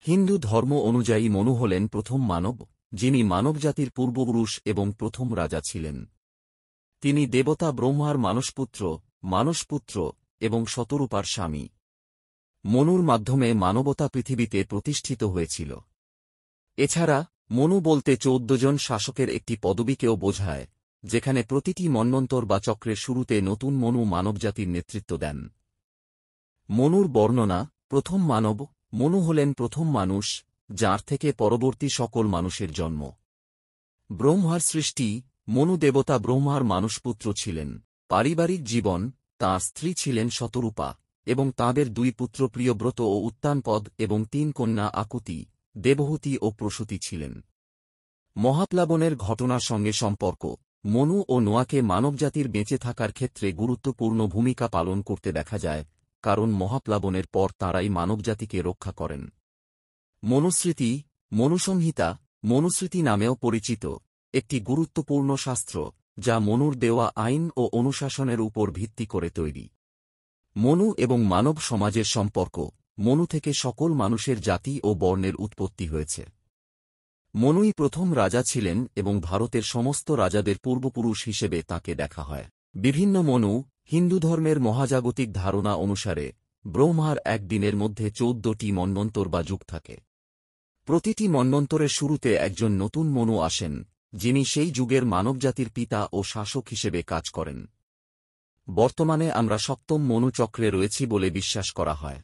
হিন্দু ধর্ম অনুযায়ী মনু হলেন প্রথম মানব, যিনি মানবজাতির পূর্বপুরুষ এবং প্রথম রাজা ছিলেন। তিনি দেবতা ব্রহ্মার মানসপুত্র এবং শতরূপার স্বামী। মনুর মাধ্যমে মানবতা পৃথিবীতে প্রতিষ্ঠিত হয়েছিল। এছাড়া মনু বলতে 14 জন শাসকের একটি পদবীকেও বোঝায়, যেখানে প্রতিটি মন্বন্তর বা চক্রের শুরুতে নতুন মনু মানবজাতির নেতৃত্ব দেন। মনুর বর্ণনা: প্রথম মানব, মনু হলেন প্রথম মানুষ, যার থেকে পরবর্তী সকল মানুষের জন্ম। ব্রহ্মার সৃষ্টি: মনু দেবতা ব্রহ্মার মানসপুত্র ছিলেন। পারিবারিক জীবন: তাঁর স্ত্রী ছিলেন শতরূপা, এবং তাঁদের 2 পুত্র প্রিয়ব্রত ও উত্তানপদ এবং 3 কন্যা আকুতি, দেবহূতি ও প্রসূতি ছিলেন। মহাপ্লাবনের ঘটনার সঙ্গে সম্পর্ক: মনু ও নোয়াকে মানবজাতির বেঁচে থাকার ক্ষেত্রে গুরুত্বপূর্ণ ভূমিকা পালন করতে দেখা যায়, কারণ মহাপ্লাবনের পর তাঁরাই মানবজাতিকে রক্ষা করেন। মনুস্মৃতি: মনুসংহিতা, মনুস্মৃতি নামেও পরিচিত, একটি গুরুত্বপূর্ণ শাস্ত্র, যা মনুর দেওয়া আইন ও অনুশাসনের উপর ভিত্তি করে তৈরি। মনু এবং মানব সমাজের সম্পর্ক: মনু থেকে সকল মানুষের জাতি ও বর্ণের উৎপত্তি হয়েছে। মনুই প্রথম রাজা ছিলেন এবং ভারতের সমস্ত রাজাদের পূর্বপুরুষ হিসেবে তাঁকে দেখা হয়। বিভিন্ন মনু: হিন্দু ধর্মের মহাজাগতিক ধারণা অনুসারে ব্রহ্মার এক দিনের মধ্যে 14টি মন্বন্তর বা যুগ থাকে। প্রতিটি মন্বন্তরের শুরুতে একজন নতুন মনু আসেন, যিনি সেই যুগের মানবজাতির পিতা ও শাসক হিসেবে কাজ করেন। বর্তমানে আমরা 7ম মনু চক্রে রয়েছি বলে বিশ্বাস করা হয়।